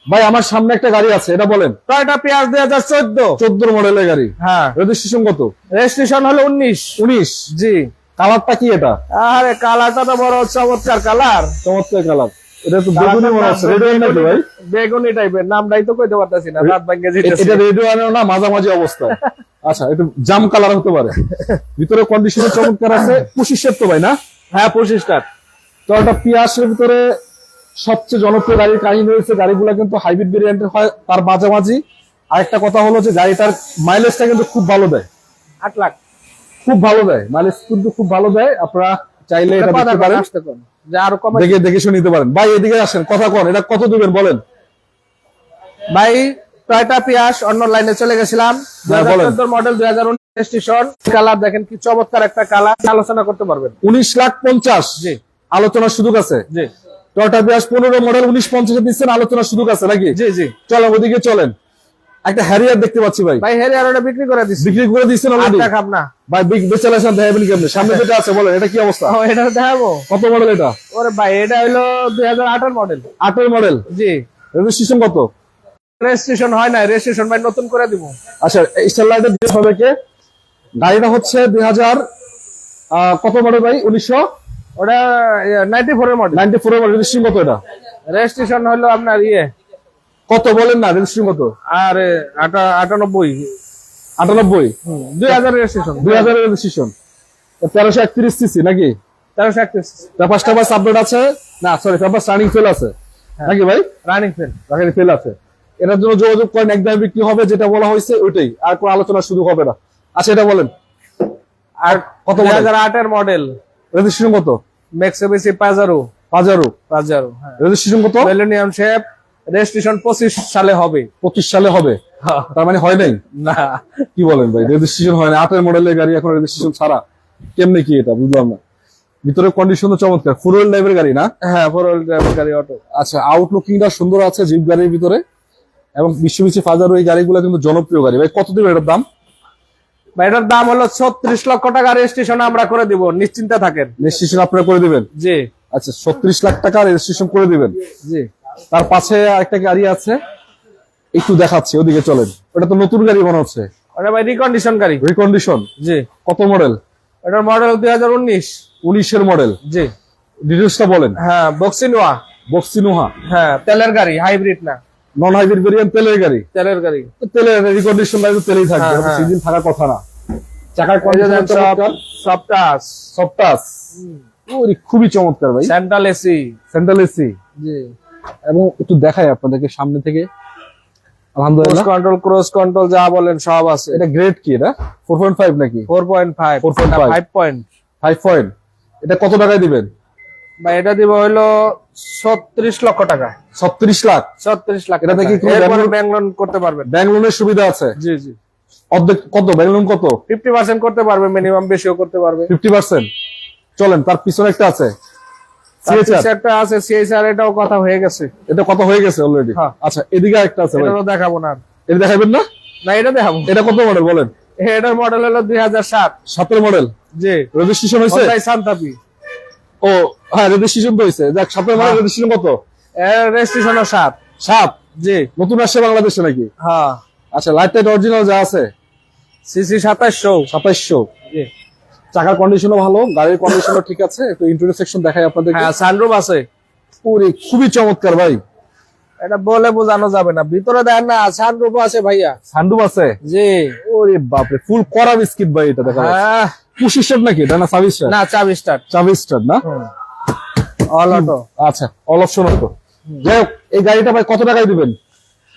ভাই আমার সামনে একটা গাড়ি আছে, এটা বলেন। টয়োটা পিয়াজ 2014। 14 মডেলের গাড়ি। হ্যাঁ, রেজিস্ট্রেশন কত? রেজিস্ট্রেশন হলো 19। 19? জি। কালারটা কি এটা? আরে কালারটা তো বড় চমৎকার কালার। চমৎকার কালার। এটা তো বেগুনি মনে হচ্ছে, রেড ওয়াইন নাকি ভাই? বেগুনি টাইপের, নামটাই তো কইতে পারতাছি না, রাত ভাঙ্গে জিতেছে। এটা রেড ওয়াইন না, মাঝামাঝি অবস্থায়। আচ্ছা, একটু জাম কালার হতে পারে। ভিতরে কন্ডিশন চমৎকার আছে। 25 তো ভাই না? হ্যাঁ, 25 স্টার। তো একটা পিয়াসের ভিতরে সবচেয়ে জনপ্রিয় গাড়ির কাহিনী রয়েছে, গাড়িগুলো কিন্তু হাইব্রিড ভেরিয়েন্টের হয়, তার মাঝামাঝি। আরেকটা কথা হলো যে গাড়িটার মাইলেজটা কিন্তু খুব ভালো দেয়। 8 লাখ। খুব ভালো দেয়, মাইলেজ কিন্তু খুব ভালো দেয়। আপনারা চাইলে এটা দেখতে পারেন, আসতে কোন যে আরো কম। দেখে শুনে নিতে পারেন। ভাই এদিকে আসেন, কথা কন, এটা কত দিবেন বলেন? ভাই টয়োটা পিয়াস অন্য লাইনে চলে গেছিলাম। হ্যাঁ, বলেন। 2014 মডেল 2019 রেজিস্ট্রেশন। কালার দেখেন কি চমৎকার একটা কালার, আলোচনা করতে পারবেন। 19,50,000? জি আলোচনার সুযোগ আছে। জি টয়োটা পিয়াস 15 মডেল 19,50 দিচ্ছেন, আলোচনার সুযোগ আছে নাকি? জি জি। চলেন ওদিকে চলেন। একটা হ্যারিয়ার দেখতে পাচ্ছি ভাই, ভাই হেরিয়ার ওটা বিক্রি করে দিচ্ছি। বিক্রি করে দিচ্ছেন 8 অলরেডি? টাকা না ভাই বেচালেছেন, দেখাবেন কেমনে? সামনে যেটা আছে বলেন, এটা কি অবস্থা? ও, এটা দেখাবো। কত মডেল এটা? ওরে ভাই এটা হলো 2008 মডেল। 8 মডেল। জি। রেজিস্ট্রেশন কত? রেজিস্ট্রেশন হয় না, রেজিস্ট্রেশন ভাই নতুন করে দিব। আচ্ছা, স্টারলাইটের দিয়ে হবে কে? গাড়িটা হচ্ছে 2000 কত মডেল ভাই? 1994 ওটা 94 এর মডেল। মডেল। রেজিস্ট্রেশন কত এটা? রেজিস্ট্রেশন হলো আপনার কত বলেন না, রেজিস্ট্রেশন কত? আর 98। 98? 2000 রেজিস্ট্রেশন। 2000 এর রেজিস্ট্রেশন। 1331 সিসি নাকি? 1331 পেপারস আপডেট আছে না? সরি, পেপারস রানিং ফেল আছে নাকি ভাই? Running fail. রানিং ফেল আছে। এটার জন্য যোগাযোগ করেন, একদম বিক্রি হবে, যেটা বলা হয়েছে ওইটাই, আর কোনো আলোচনার সুযোগ হবে না। আচ্ছা, এটা বলেন আর কত? 2008 এর মডেল। রেজিস্ট্রেশন কত? মেক্সিবিসি পাজারো। পাজারো। হ্যাঁ। রেজিস্ট্রেশন কত? Millennium shape. রেজিস্ট্রেশন 25 সালে হবে। 25 সালে হবে? তার মানে হয় নাই? না, কি বলেন ভাই, রেজিস্ট্রেশন হয় না? 8 মডেলের গাড়ি এখন রেজিস্ট্রেশন ছাড়া, কেমনে কি এটা বুঝলাম না। ভিতরে কন্ডিশন তো চমৎকার, ফোর হুইল ড্রাইভের গাড়ি না? হ্যাঁ, ফোর হুইল ড্রাইভ গাড়ি, অটো। আচ্ছা, আউটলুকিংটা সুন্দর আছে জিপ গাড়ির ভিতরে, এবং বিশ্ববিশ্ব ফাজারো এই গাড়িগুলো কিন্তু জনপ্রিয় গাড়ি। ভাই কত দিবেন এটার দাম? ভাই এটার দাম হলো 36 লক্ষ টাকা। রেজিস্ট্রেশন আমরা করে দিব, নিশ্চিন্তে থাকেন। রেজিস্ট্রেশন আপনারা করে দিবেন? জি আচ্ছা, 36 লাখ টাকা রেজিস্ট্রেশন করে দিবেন। জি। তার পাশে আরেকটা গাড়ি আছে, একটু দেখাচ্ছি, ওদিকে চলেন। ওটা তো নতুন গাড়ি মনে হচ্ছে। ওটা ভাই রিকন্ডিশন গাড়ি। রিকন্ডিশন? জি। কত মডেল? এটার মডেল 2019। 19 মডেল? জি। ডিটেলসটা বলেন। হ্যাঁ, বক্সিনোয়া। বক্সিনোহা? হ্যাঁ, তেলের গাড়ি, হাইব্রিড না। নন হাইব্রিড ভেরিয়েন্ট, তেলের গাড়ি। তেলের গাড়ি। তেলের রিকন্ডিশন গাড়ি তো তেলেই থাকবে, হ্যাঁ, হ্যাঁ। সিজন থাকার কথা না। চাকার এই যে কন্ডিশন সব টাচ। সব টাচ। ওরে খুবই চমৎকার ভাই। Central AC. Central AC. জি। এবং একটু দেখাই আপনাদেরকে সামনে থেকে। আলহামদুলিল্লাহ, ক্রুজ কন্ট্রোল যা বলেন সব আছে। এটা গ্রেড কি? এটা 4.5 নাকি? 4.5। 4.5 5 পয়েন্ট। 5 পয়েন্ট। এটা কত টাকায় দিবেন? ভাই এটা দিব হলো 36 লক্ষ টাকা। 36 লাখ। 36 লাখ এটা টাকা। দেখি কোনো এরপরে ব্যাংক ব্যাংক লোন করতে পারবেন। ব্যাংক লোনের সুবিধা আছে? জি জি। অর্ধেক কত ব্যাংক লোন কত? 50% করতে পারবে, মিনিমাম বেশিও করতে পারবে। 50%। চলেন, তার পিছনে একটা আছে সিএসআর একটা আছে, সিএসআর এটাও কথা হয়ে গেছে। এটা কত হয়ে গেছে অলরেডি? হ্যাঁ। আচ্ছা, এদিকে একটা আছে ভাই, এটাও দেখাবো না। এটা দেখাবেন না? না, এটা দেখাবো। এটা কত মডেল বলেন? এটার মডেল হলো 2007। 17 মডেল। জি। রেজিস্ট্রেশন হয়েছে? Hyundai Santa Fe। ও হ্যাঁ, রেজিস্ট্রেশন তো হয়েছে। দেখ 17 মডেল, রেজিস্ট্রেশন কত? এর রেজিস্ট্রেশন 7। 7? জি। নতুন আসছে বাংলাদেশে নাকি? হ্যাঁ। আচ্ছা, লাইট টাইট অরিজিনাল যা আছে? সিসি 2700। 2700। জি। চাকার কন্ডিশনও ভালো, গাড়ির কন্ডিশনও ঠিক আছে। একটু ইন্টেরিয়র সেকশন দেখাই আপনাদের। হ্যাঁ, সানরুফ আছে। পুরি খুবই চমৎকার ভাই। এটা বলে বোঝানো যাবে না, ভিতরে দেন না, সানরুফ আছে ভাইয়া। সানরুফ আছে? জি। ওরে বাপরে, ফুল করা বিস্কিট ভাই। এটা দেখা যাচ্ছে হ্যাঁ। পুশ স্টার্ট নাকি এটা, না সার্ভিস স্টার্ট? না, চাবি স্টার্ট। চাবি স্টার্ট না? All auto. আচ্ছা, অল অপশন তো। যাই হোক, এই গাড়িটা ভাই কত টাকায় দিবেন?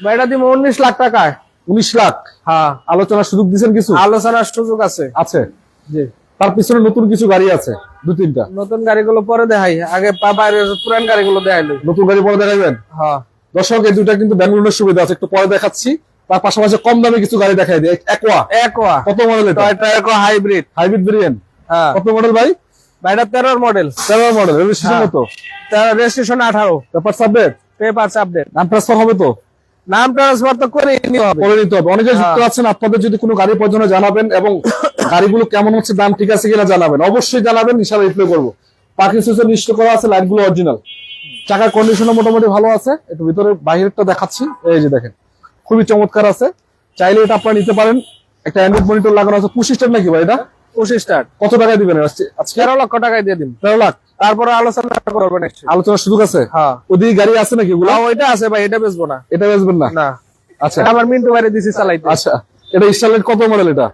ভাই এটা দিব 19 লাখ টাকায়। 19 লাখ? হ্যাঁ। আলোচনার সুযোগ দিবেন কিছু? আলোচনার সুযোগ আছে। আছে। জি। তার পিছনে নতুন কিছু গাড়ি আছে, 2-3টা। নতুন গাড়িগুলো পরে দেখাই, আগে বাইরের পুরান গাড়িগুলো দেখাইলো। নতুন গাড়ি পরে দেখাবেন? হ্যাঁ। দর্শক, এই দুইটা কিন্তু ব্যাঙ্গলোরের সুবিধা আছে, একটু পরে দেখাচ্ছি। তার পাশাপাশি কম দামে কিছু গাড়ি দেখাই দিই। একোয়া। একোয়া। কত মডেল এটা? Toyota aqua hybrid. Hybrid variant. হ্যাঁ। কত মডেল ভাই? ভাই এটা 13 মডেল। 13 মডেল। রেজিস্ট্রেশন হ্যাঁ। কত? Registration 18। Paper submit? Papers update. নাম ট্রান্সফার হবে তো? নাম ট্রান্সফার তো করে নিতে হবে। করে নিতে হবে। অনেকে যুক্ত আছেন, আপনাদের যদি কোনো গাড়ি প্রয়োজন হয় জানাবেন, এবং গাড়িগুলো কেমন হচ্ছে, দাম ঠিক আছে কিনা জানাবেন। অবশ্যই জানাবেন, ইনশাআল্লাহ রিপ্লাই করবো। পার্কিং সিস্টেম নিশ্চিত করা আছে, লাইটগুলো অরিজিনাল, চাকার কন্ডিশনও মোটামুটি ভালো আছে। একটু ভিতরে বাহিরটা দেখাচ্ছি। এই যে দেখেন, খুবই চমৎকার আছে। চাইলে এটা আপনারা নিতে পারেন। একটা অ্যান্ড্রয়েড মনিটর লাগানো আছে। পুশ স্টার্ট নাকি ভাই এটা? 25 স্টার্ট। কত টাকায় দিবেন আজকে? 13 লক্ষ টাকায় দিয়ে দিন। 13 লাখ? তারপরে আলোচনা করবেন নিশ্চয়ই। আলোচনার সুযোগ আছে? হ্যাঁ। ওদিকে গাড়ি আছে নাকি ওগুলো? ওইটা আছে ভাই, এটা বেচবো না। এটা বেচবেন না? না। আচ্ছা। এটা আমার মিন্টু বাইরে দিছি চালাইতে। আচ্ছা, এটা স্টারলাইট কত মডেল এটা?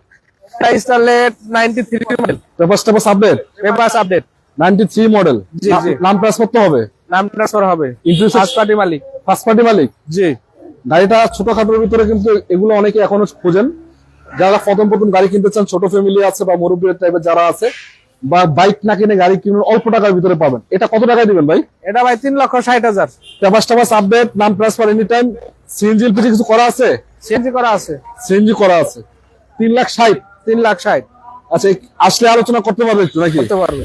এটা Starlet 93 model. Papers update? Papers update. 93 model. জি, জি। নাম ট্রান্সফার তো হবে? নাম ট্রান্সফার হবে। ইন্টারেস্ট ফার্স্ট পার্টি মালিক। ফার্স্ট পার্টি মালিক? জি। গাড়িটা ছোটখাটোর ভিতরে, কিন্তু এগুলো অনেকে এখনো খোঁজেন। যারা প্রথম গাড়ি কিনতে চান, ছোট ফ্যামিলি আছে বা মুরব্বী টাইপের যারা আছে, বা বাইক না কিনে গাড়ি কিনুন, অল্প টাকার ভিতরে পাবেন। এটা কত টাকায় দিবেন ভাই? এটা ভাই 3,60,000। পেপারস আপডেট, নাম transfer any time. CNG LPG কিছু করা আছে? সিএনজি করা আছে। সিএনজি করা আছে। 3,60,000? 3,60,000 আচ্ছা, আসলে আলোচনা করতে পারবে একটু নাকি? করতে পারবে।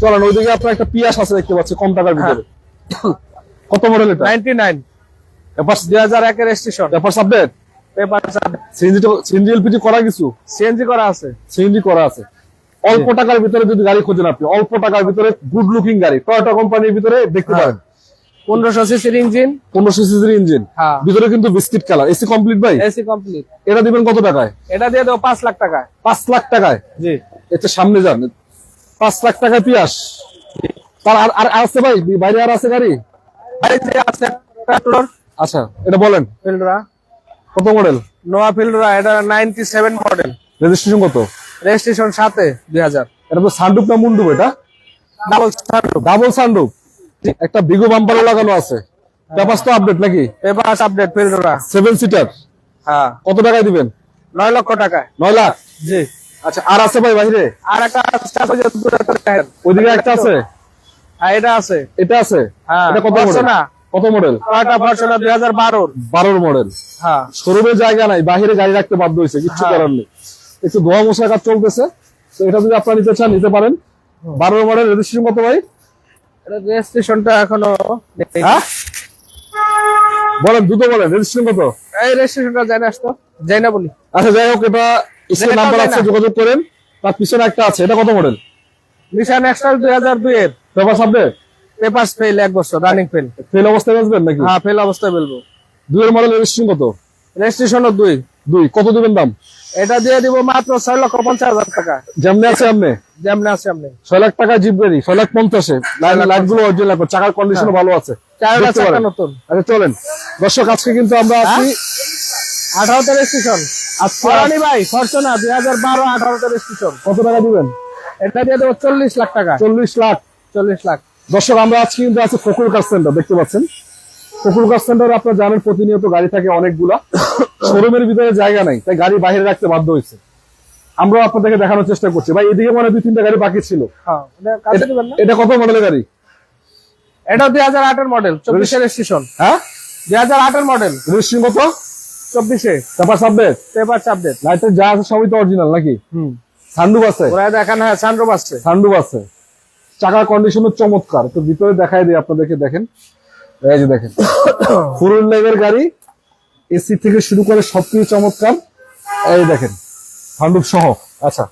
চলেন, ওইদিকে আপনার একটা পিয়াস আছে দেখতে পাচ্ছি, কম টাকার ভিতরে। কত মডেল এটা? 99। পেপারস 2001 এর registration. Papers update? Papers update. CNG LPG করা কিছু? সিএনজি করা আছে। সিএনজি করা আছে। অল্প টাকার ভিতরে যদি গাড়ি খোঁজেন আপনি, অল্প টাকার ভিতরে গুড লুকিং গাড়ি, টয়োটা কোম্পানির ভিতরে দেখতে পারেন। 1500 সিসির ইঞ্জিন। 1500 সিসির ইঞ্জিন। হ্যাঁ। ভিতরে কিন্তু বিস্কিট কালার। এসি কমপ্লিট ভাই? AC complete. এটা দিবেন কত টাকায়? এটা দিয়ে দেবো 5 লাখ টাকায়। 5 লাখ টাকায়? জি। এটা সামনে যান। 5 লাখ টাকায় পিয়াস। তার আর আছে ভাই, বাইরে আর আছে গাড়ি? এই যে আছে ট্রাক্টর। আচ্ছা, এটা বলেন ফিল্ডরা। কত মডেল? নোয়া ফিল্ডরা, এটা 97 মডেল। রেজিস্ট্রেশন কত? রেজিস্ট্রেশন 7 2000। এটা তো সানরুফ না মুন্ডুপ? এটা ডাবল সানরুফ। Double sunroof. একটা বিগো বাম্পারও লাগানো আছে। পেপারস তো আপডেট নাকি? পেপারস আপডেট ফিল্ডরা। 7 সিটার। হ্যাঁ। কত টাকায় দিবেন? 9 লক্ষ টাকায়। 9 লাখ? জি। আচ্ছা, আর আছে ভাই বাইরে? আর একটা ওইদিকে একটা আছে? হ্যাঁ, এটা আছে। এটা আছে? হ্যাঁ। এটা কত মডেল? না, কত মডেল? Toyota Fortuner 2012। 12 মডেল। হ্যাঁ। শোরুমে জায়গা নাই, বাইরে গাড়ি রাখতে বাধ্য হয়েছে, কিছু করার নেই। একটু ধোয়া মশলা কাজ চলতেছে, তো এটা যদি আপনারা নিতে চান নিতে পারেন। 12 মডেল। রেজিস্ট্রেশন কত ভাই? এটা রেজিস্ট্রেশনটা এখনো হ্যাঁ বলেন, দ্রুত বলেন, রেজিস্ট্রেশন কত? এই রেজিস্ট্রেশনটা জানি আসতো, যাই না বলি। আচ্ছা, যাই হোক, এটা স্ক্রিনে নাম্বার আছে, যোগাযোগ করেন। তার পিছনে একটা আছে, এটা কত মডেল? নিশান এক্সট্রাল 2002 এর। Papers update? পেপারস ফেল 1 বছর রানিং ফেল। ফেল অবস্থায় বেচবেন নাকি? হ্যাঁ, ফেল অবস্থায় বলবো। 2 এর মডেল। রেজিস্ট্রেশন কত? রেজিস্ট্রেশনও 2। কত দিবেন দাম? এটা দিয়ে দিব মাত্র 6,50,000 টাকা। যেমনি আছে আপনি? যেমন আছে আপনি। 6 লাখ টাকা জিপ গাড়ি, 6,50,000। লাইট গুলো অরিজিনাল, চাকার কন্ডিশনও ভালো আছে। চারটা দেখতে চাকা পারেন। নতুন। আচ্ছা, চলেন দর্শক, আজকে কিন্তু আমরা আছি 18 তে রেজিস্ট্রেশন। আজকে রানি ভাই ফরচুনার 2012 18 তে রেজিস্ট্রেশন। কত টাকা দিবেন? এটা দিয়ে দেবো 40 লাখ টাকা। 40 লাখ? 40 লাখ। দর্শক, আমরা আজকে কিন্তু আছি ফকুল কার সেন্টার, দেখতে পাচ্ছেন। ফকুল কার সেন্টারে আপনারা জানেন প্রতিনিয়ত গাড়ি থাকে অনেকগুলা, শোরুমের ভিতরে জায়গা নাই, তাই গাড়ি বাইরে রাখতে বাধ্য হয়েছে। আমরা আপনাদেরকে দেখানোর চেষ্টা করছি। ভাই, এদিকে মানে 2-3টা গাড়ি বাকি ছিল। হ্যাঁ, এটা কাছে দিবেন না? এটা কত মডেলের গাড়ি? এটা 2008 এর মডেল, 24 এর রেজিস্ট্রেশন। হ্যাঁ 2008 এর মডেল, রেজিস্ট্রেশন কত? 24 a paper subject, paper update. লাইটের যা আছে সবই তো অরিজিনাল নাকি? সানরুফ আছে, ওরা দেখেন, হ্যাঁ সানরুফ আছে। সানরুফ আছে, চাকার কন্ডিশনও চমৎকার। তো ভিতরে দেখাই দিই আপনাদেরকে, দেখেন এই যে দেখেন ফুল লেভেল গাড়ি, এসি থেকে শুরু করে সবকিছু চমৎকার। এই দেখেন সানরুফ সহ। আচ্ছা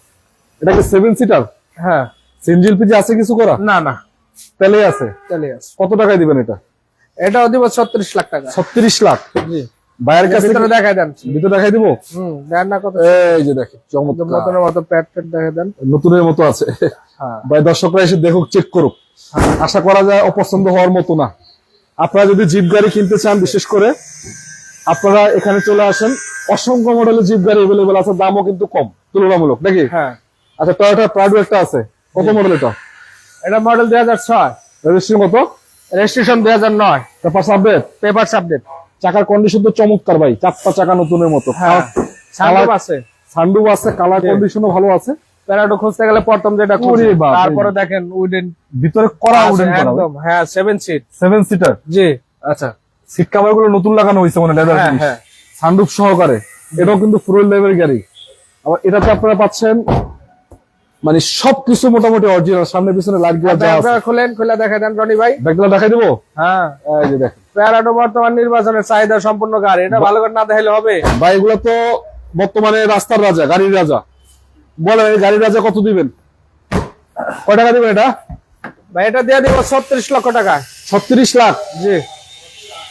এটা কি 7 সিটার? হ্যাঁ সিনজিল পিজি আছে কিছু করা? না না, তেলে আছে। চলে আছে। কত টাকায় দিবেন এটা? এটাও দিব 36 লাখ টাকা। 36 লাখ। জি, বাইরের কাছে ভিতরে দেখাই দেন। ভিতরে দেখাই দিব। দেন না কত, এই যে দেখেন চমৎকার, নতুনের মতো প্যাড প্যাড দেখাই দেন। নতুনের মতো আছে। হ্যাঁ ভাই দর্শকরা এসে দেখুক, চেক করুক, আশা করা যায় অপছন্দ হওয়ার মতো না। আপনারা যদি জিপ গাড়ি কিনতে চান, বিশেষ করে আপনারা এখানে চলে আসেন। অসংখ্য মডেলের জিপ গাড়ি এভেলেবেল আছে, দামও কিন্তু কম তুলনামূলক নাকি? হ্যাঁ। আচ্ছা টয়োটা প্রাডো একটা আছে, কত মডেল এটা? এটা মডেল 2006, রেজিস্ট্রেশন কত? Registration 2009, paper update, paper update. চাকার কন্ডিশন তো চমৎকার ভাই, চারটা চাকা নতুনের মতো। হ্যাঁ সানরুফ আছে, সানরুফ আছে, কালার কন্ডিশনও ভালো আছে। প্যারাডো খুঁজতে গেলে প্রথম যেটা খুঁজি, তারপরে দেখেন উডেন ভিতরে করা উডেন করা একদম। হ্যাঁ 7 সিট, 7 সিটার। জি। আচ্ছা সিট কভার গুলো নতুন লাগানো হয়েছে মনে লেদার, হ্যাঁ হ্যাঁ সানরুফ সহকারে। এটাও কিন্তু ফুল লেভেল গাড়ি। আবার এটাতে আপনারা পাচ্ছেন মানে সবকিছু মোটামুটি অরিজিনাল, সামনে পিছনে লাইট গুলো যা আছে। আপনারা খুলেন, খুলে দেখাই দেন রনি ভাই। ব্যাগগুলো দেখাই দেবো। হ্যাঁ এই যে দেখেন প্যারাডো বর্তমান নির্বাচনের চাহিদা সম্পূর্ণ গাড়ি, এটা ভালো করে না দেখাইলে হবে। ভাই, এগুলো তো বর্তমানে রাস্তার রাজা, গাড়ির রাজা। বলেন এই গাড়ির রাজা কত দিবেন? কয় টাকা দিবেন এটা? ভাই এটা দিয়ে দিব 36 লক্ষ টাকা। 36 লাখ। জি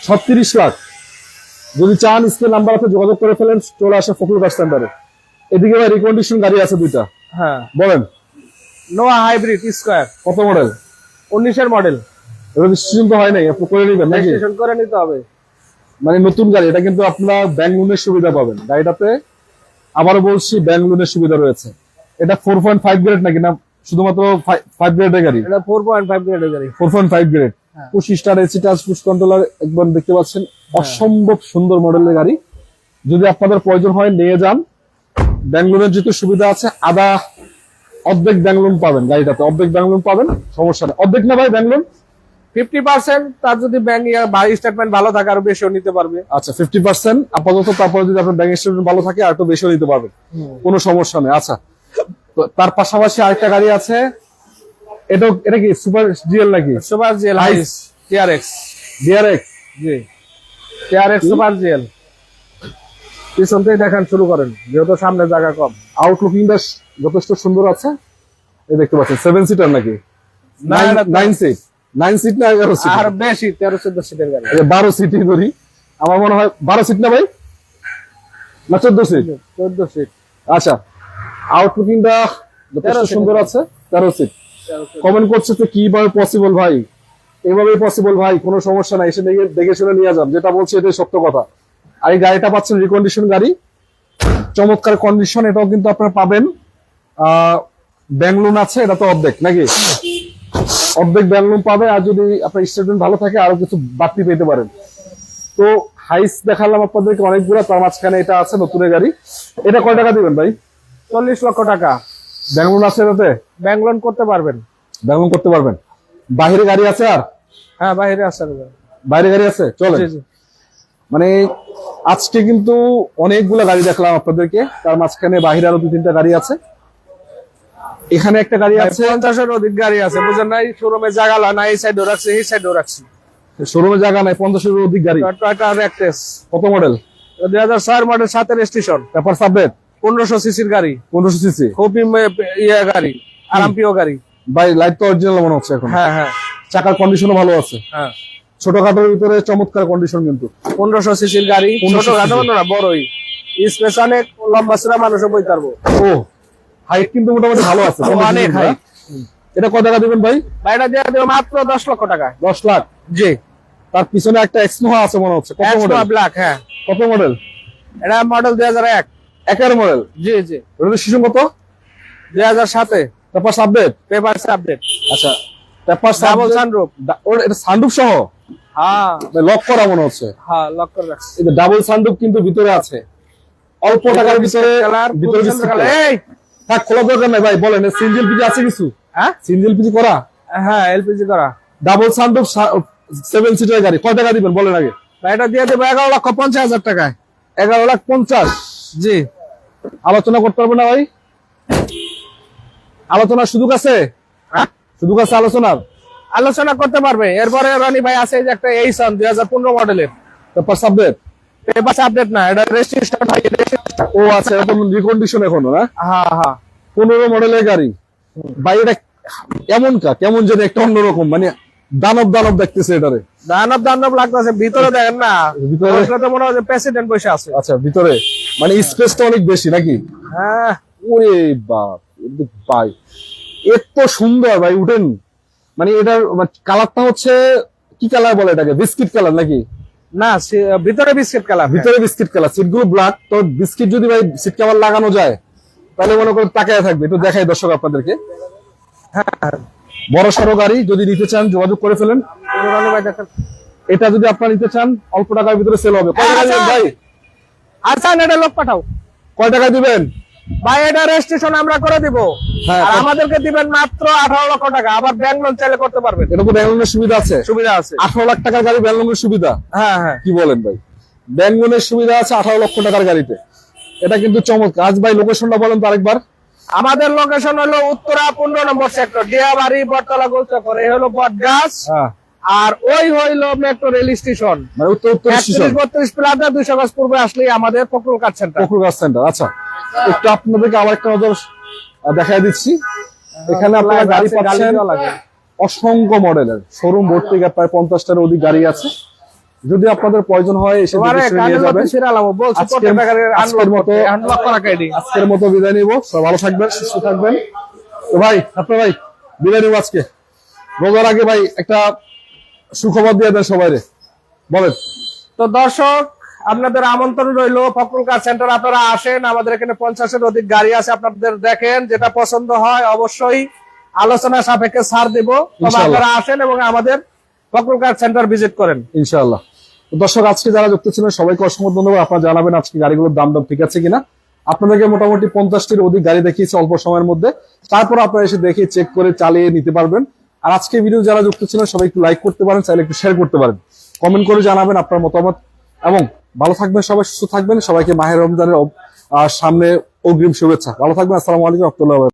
36 লাখ। যদি চান স্ক্রিন নাম্বার আছে, যোগাযোগ করে ফেলেন, চলে আসে ফকুল বাস সেন্টারে। এদিকে ভাই রিকন্ডিশন গাড়ি আছে দুইটা, হ্যাঁ। বলেন নোয়া হাইব্রিড স্কয়ার, কত মডেল? 19 এর মডেল। রেজিস্ট্রেশন তো হয় নাই, আপনি করে নেবেন নাকি? রেজিস্ট্রেশন করে নিতে হবে। মানে নতুন গাড়ি, এটা কিন্তু আপনার ব্যাংক লোনের সুবিধা পাবেন গাড়িটাতে। আবারও বলছি ব্যাংক লোনের সুবিধা রয়েছে। এটা 4.5 গ্রেড নাকি, না শুধুমাত্র 5 গ্রেডের গাড়ি? এটা 4.5 গ্রেডের গাড়ি। 4.5 grade, 25 star AC touch push controller, একবার দেখতে পাচ্ছেন অসম্ভব সুন্দর মডেলের গাড়ি। যদি আপনাদের প্রয়োজন হয় নিয়ে যান। ব্যাংক লোনের যেহেতু সুবিধা আছে, অর্ধেক ব্যাংক লোন পাবেন গাড়িটাতে, অর্ধেক ব্যাংক লোন পাবেন, সমস্যা নেই। অর্ধেক না ভাই ব্যাংক লোন 50%, তার যদি ব্যাংক বাড়ি স্টেটমেন্ট ভালো থাকে আরো বেশিও নিতে পারবে। আচ্ছা 50% আপাতত, তারপরে যদি আপনার ব্যাংক স্টেটমেন্ট ভালো থাকে আর একটু বেশিও নিতে পারবেন, কোনো সমস্যা নেই। আচ্ছা তো তার পাশাপাশি আরেকটা গাড়ি আছে, এটা কি সুপার জিএল নাকি? Super GL Hiace TRX. DRX, জি টিআরএক্স সুপার জিএল। পিছন থেকে দেখান শুরু করেন, যেহেতু সামনে জায়গা কম। আউটলুকিংটা যথেষ্ট সুন্দর আছে। এই দেখতে পাচ্ছেন 7 সিটার নাকি? না, এটা 9 সিট, 9 সিট না 11 সিট? আর বেশি 13-14 সিটের গাড়ি। 12 সিটই ধরি, আমার মনে হয় 12 সিট না ভাই, না 14 সিট? 14 সিট। আচ্ছা আউটলুকিংটা যথেষ্ট 13 সুন্দর আছে, 13 সিট। কমেন্ট করছে তো কিভাবে পসিবল ভাই? এভাবেই পসিবল ভাই, কোনো সমস্যা নাই, এসে দেখে শুনে নিয়ে যান, যেটা বলছি এটাই সত্য কথা। আর এই গাড়িটা পাচ্ছেন রিকন্ডিশন গাড়ি, চমৎকার কন্ডিশন। এটাও কিন্তু আপনারা পাবেন। ব্যাংক লোন আছে, এটা তো অর্ধেক নাকি? অর্ধেক ব্যাংক লোন পাবে, আর যদি আপনার স্টেটমেন্ট ভালো থাকে আরো কিছু বাড়তি পেতে পারেন। তো হাইস দেখালাম আপনাদেরকে অনেকগুলো, তার মাঝখানে এটা আছে নতুনের গাড়ি। এটা কয় টাকা দিবেন ভাই? 40 লক্ষ টাকা। ব্যাংক লোন আছে এটাতে? ব্যাংক লোন করতে পারবেন। ব্যাংক লোন করতে পারবেন। বাহিরে গাড়ি আছে? আর হ্যাঁ বাইরে আছে, বাইরে গাড়ি আছে, চলে। জি জি। মানে আজকে কিন্তু অনেকগুলো গাড়ি দেখলাম আপনাদেরকে, তার মাঝখানে বাহিরে আরো 2-3টা গাড়ি আছে। এখানে একটা গাড়ি আছে, 50-এর অধিক গাড়ি আছে, বুঝেন নাই? শোরুমে জায়গা না, এই সাইডও রাখছি, এই সাইডও রাখছি। শোরুমে জায়গা নাই, 50-এর অধিক গাড়ি। টয়োটা রেক্টেস, কত model? 2006 model, 7 registration, paper subject, 1500 সিসির গাড়ি, 1500 সিসি। খুবই গাড়ি, আরামপ্রিয় গাড়ি। ভাই লাইট তো অরিজিনাল মনে হচ্ছে এখন। হ্যাঁ হ্যাঁ চাকার কন্ডিশনও ভালো আছে, হ্যাঁ। ছোটখাটোর ভিতরে চমৎকার কন্ডিশন কিন্তু। 1500 সিসির গাড়ি, 1500 ছোট খাটো না, বড়ই। স্পেস অনেক লম্বা চড়া, মানুষও বই পারবো। ও হাইট কিন্তু মোটামুটি ভালো আছে, অনেক হাইট। এটা কত টাকা দিবেন ভাই? বাইরে দিয়ে দেবো মাত্র 10 লক্ষ টাকা। 10 লাখ। জি। তার পিছনে একটা এক্সনোভা আছে মনে হচ্ছে, কত মডেল? ব্ল্যাক, হ্যাঁ। কত মডেল? এটা মডেল 2001। একের মডেল? জি জি। রেজিস্ট্রেশন কত? 2007-এ, পেপার সাবজেক্ট, পেপার আপডেট। আচ্ছা পেপার ডাবল সানরুফ। এটা সানরুফ সহ? হ্যাঁ লক করা মনে হচ্ছে। হ্যাঁ লক করে রাখছি। এই যে ডাবল সানরুফ কিন্তু ভিতরে আছে, অল্প টাকার ভিতরে। ভিতরে এই থাক, খোলা দরকার নাই ভাই, বলেন সিঙ্গেল পিজি আছে কিছু? হ্যাঁ সিঙ্গেল পিজি করা? হ্যাঁ এলপিজি করা। ডাবল সানরুফ 7 সিটার গাড়ি কয় টাকা দিবেন বলেন আগে? ভাই এটা দিয়ে দেবো 11,50,000 টাকায়। 11,50,000। জি, আলোচনা করতে পারবো না ভাই? আলোচনার সুযোগ আছে? হ্যাঁ? সুযোগ আছে আলোচনার? আলোচনা করতে পারবে। এরপরে রনি ভাই আছে এই যে একটা এইসন 2015 মডেলের, তারপর সাবজেক্ট। পেপার আপডেট না, এটা রেজিস্ট্রেশন হয়। ও আচ্ছা, এখন রিকন্ডিশন এখনো না? হ্যাঁ হ্যাঁ 15 মডেলের গাড়ি ভাই। এটা কেমন কেমন যেন একটা অন্যরকম, মানে দানব দানব দেখতেছে এটারে। দানব লাগতেছে। ভিতরে দেখেন না, ভিতরে? বসলে তো মনে হয় প্রেসিডেন্ট বসে আছে। আচ্ছা, ভিতরে মানে স্পেসটা অনেক বেশি নাকি? হ্যাঁ ওরে বাপ, ভাই এত সুন্দর ভাই। উঠেন, মানে এটার কালারটা হচ্ছে কি কালার বলে এটাকে? বিস্কিট কালার নাকি? না, ভিতরে বিস্কিট কালার। ভিতরে বিস্কিট কালার, সিট গুলো ব্ল্যাক। তো বিস্কিট যদি ভাই সিট কাভার লাগানো যায় তাহলে মনে করেন তাকায় থাকবে। একটু দেখাই দর্শক আপনাদেরকে। বড় সড়ো গাড়ি যদি নিতে চান যোগাযোগ করে ফেলেন। রনি ভাই দেখেন, এটা যদি আপনারা নিতে চান অল্প টাকার ভিতরে সেল হবে। কয় টাকা দিবেন ভাই? আচ্ছা এটা লোক পাঠাও। কয় টাকা দিবেন ভাই এটা রেজিস্ট্রেশন আমরা করে দিব। হ্যাঁ, আর আমাদেরকে দিবেন মাত্র 18 লক্ষ টাকা। আবার ব্যাংক লোন চাইলে করতে পারবেন, এটা তো ব্যাংক লোনের সুবিধা আছে? সুবিধা আছে। 18 লাখ টাকার গাড়ি ব্যাংক লোনের সুবিধা? হ্যাঁ হ্যাঁ কি বলেন ভাই? ব্যাংক লোনের সুবিধা আছে 18 লক্ষ টাকার গাড়িতে। এটা কিন্তু চমৎকার। আজ ভাই লোকেশনটা বলেন তো আরেকবার। আমাদের লোকেশন হলো উত্তরা 15 নম্বর সেক্টর, ডিয়াবাড়ি, বটতলা, গোলচক্কর। এই হলো বটগাছ, হ্যাঁ, আর ওই হইলো মেট্রো রেল স্টেশন। মানে উত্তর স্টেশন 31-32 প্লাজা 200 গজ পূর্বে আসলেই আমাদের ফখরুল কার সেন্টার। পকুরগাছ সেন্টার। আচ্ছা, একটু আপনাদেরকে আবার একটা নজর দেখাই দিচ্ছি। এখানে আপনারা গাড়ি পাচ্ছেন অসংখ্য মডেলের। শোরুম ভর্তি প্রায় 50টার অধিক গাড়ি আছে। যদি আপনাদের প্রয়োজন হয় এসে দেখে শুনে নিয়ে যাবেন। আজকের মতো বিদায় নিব। সব ভালো থাকবেন, সুস্থ থাকবেন। তো ভাই, আপনার ভাই বিদায় নিব আজকে। রোজার আগে ভাই একটা সুখবর দিয়ে দেন সবাই রে, বলেন। তো দর্শক, আপনাদের আমন্ত্রণ রইলো ফখরুল কার সেন্টার। আপনারা আসেন, আমাদের এখানে 50-এর অধিক গাড়ি আছে। আপনাদের দেখেন, যেটা পছন্দ হয় অবশ্যই আলোচনা সাপেক্ষে ছাড় দিব। তবে ইনশাআল্লাহ। আপনারা আসেন এবং আমাদের ফখরুল কার সেন্টার ভিজিট করেন ইনশাআল্লাহ। তো দর্শক, আজকে যারা যুক্ত ছিলেন সবাইকে অসংখ্য ধন্যবাদ। আপনারা জানাবেন আজকে গাড়িগুলোর দাম ঠিক আছে কিনা। আপনাদেরকে মোটামুটি 50টির অধিক গাড়ি দেখিয়েছি অল্প সময়ের মধ্যে। তারপর আপনারা এসে দেখে চেক করে চালিয়ে নিতে পারবেন। আর আজকে ভিডিও যারা যুক্ত ছিলেন সবাই একটু লাইক করতে পারেন, চাইলে একটু শেয়ার করতে পারেন, কমেন্ট করে জানাবেন আপনার মতামত। এবং ভালো থাকবেন সবাই, সুস্থ থাকবেন। সবাইকে মাহে রমজানের সামনে অগ্রিম শুভেচ্ছা। ভালো থাকবেন। আসসালামু আলাইকুম ওয়া রাহমাতুল্লাহি ওয়া বারাকাতুহু।